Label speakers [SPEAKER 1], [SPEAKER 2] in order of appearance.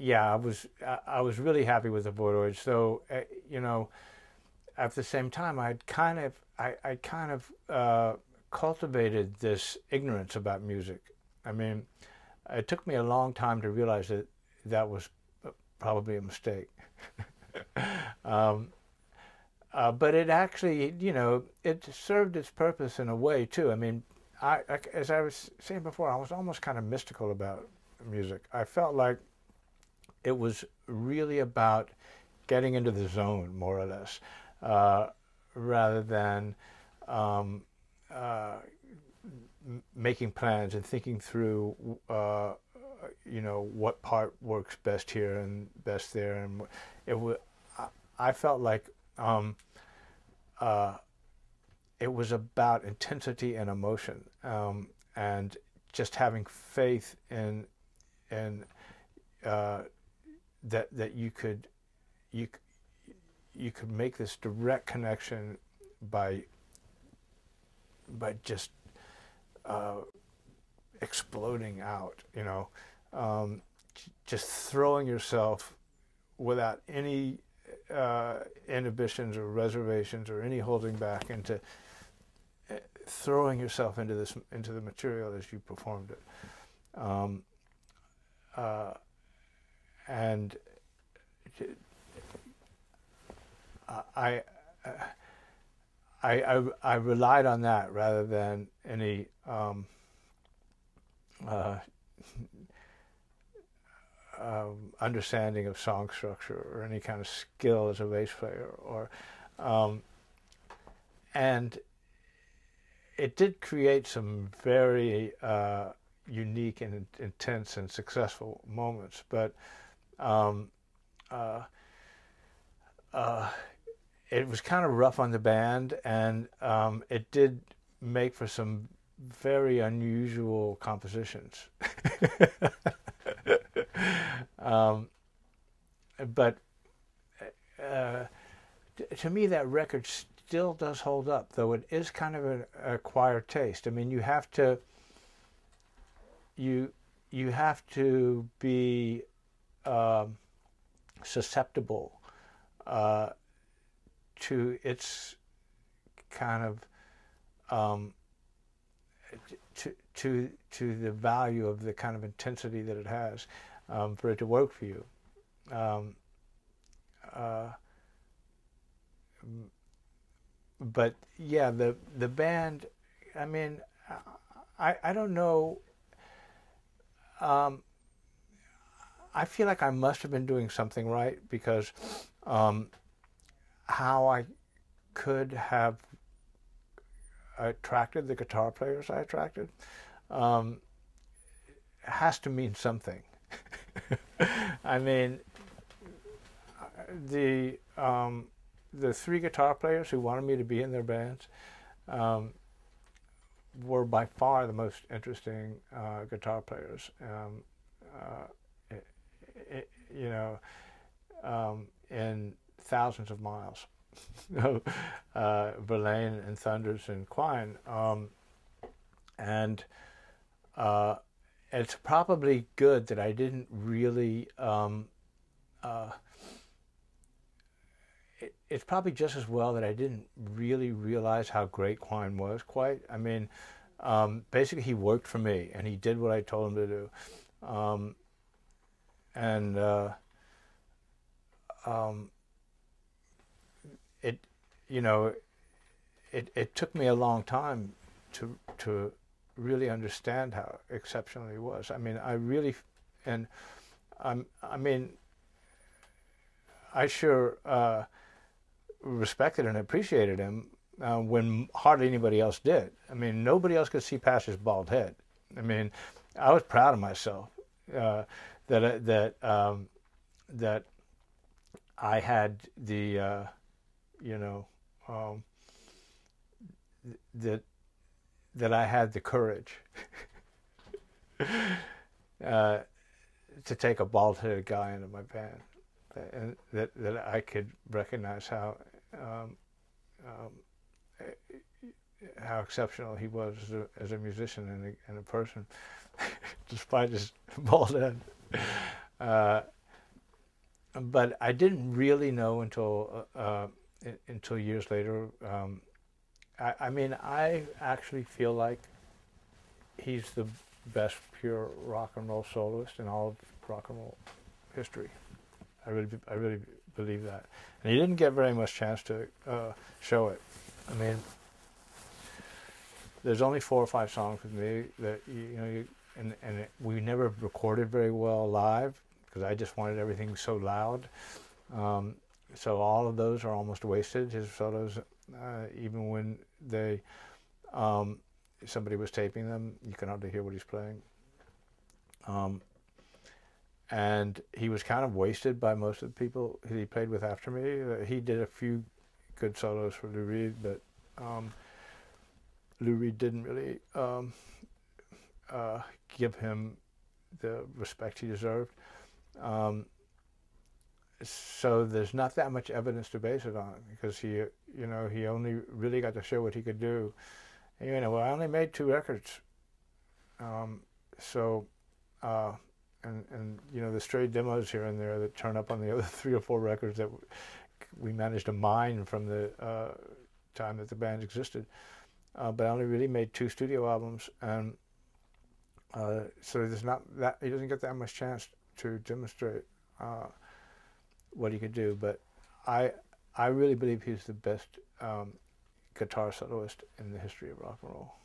[SPEAKER 1] yeah, I was really happy with the Voidoids. So you know, at the same time, I kind of cultivated this ignorance about music. I mean, it took me a long time to realize that that was probably a mistake. um, but it actually, you know, it served its purpose in a way too. I mean, as I was saying before, I was almost kind of mystical about music. I felt like it was really about getting into the zone, more or less, uh, rather than um, uh, making plans and thinking through, you know, what part works best here and best there. And it was, I felt like uh, it was about intensity and emotion, and just having faith in that you you could make this direct connection by just uh, exploding out, you know, um, just throwing yourself without any inhibitions or reservations or any holding back into throwing yourself into the material as you performed it, uh, and I, I relied on that rather than any uh, understanding of song structure or any kind of skill as a bass player, or and it did create some very unique and intense and successful moments, but um, uh, uh, it was kind of rough on the band, and it did make for some very unusual compositions. um, but uh, to me, that record still does hold up, though it is kind of an acquired taste. I mean, you have to be susceptible to its kind of to the value of the kind of intensity that it has, for it to work for you. Um, uh, but yeah, the band. I mean, I don't know. I feel like I must have been doing something right, because how I could have attracted the guitar players I attracted has to mean something. I mean, the three guitar players who wanted me to be in their bands were by far the most interesting guitar players. You know, in thousands of miles. Verlaine and Thunders and Quine, and it's probably good that I didn't really. It's probably just as well that I didn't really realize how great Quine was. Quite, I mean, basically he worked for me and he did what I told him to do, and it, you know, it took me a long time to really understand how exceptional he was. I mean, I really, and I mean, I sure respected and appreciated him when hardly anybody else did. I mean, nobody else could see past his bald head. I mean, I was proud of myself that I had the you know, that I had the courage to take a bald-headed guy into my band, and that I could recognize how exceptional he was as a musician and a person, despite his bald head. but I didn't really know until years later. I mean, I actually feel like he's the best pure rock and roll soloist in all of rock and roll history. I really believe that, and he didn't get very much chance to show it. I mean, there's only 4 or 5 songs with me that we never recorded very well live because I just wanted everything so loud. So all of those are almost wasted. His solos, even when they somebody was taping them, you can hardly hear what he's playing. And he was kind of wasted by most of the people he played with after me. He did a few good solos for Lou Reed, but Lou Reed didn't really give him the respect he deserved. So there's not that much evidence to base it on because he only really got to show what he could do. And, I only made 2 records. And the stray demos here and there that turn up on the other 3 or 4 records that we managed to mine from the time that the band existed. But I only really made 2 studio albums, and so there's not that he doesn't get that much chance to demonstrate what he could do. But I really believe he's the best guitar soloist in the history of rock and roll.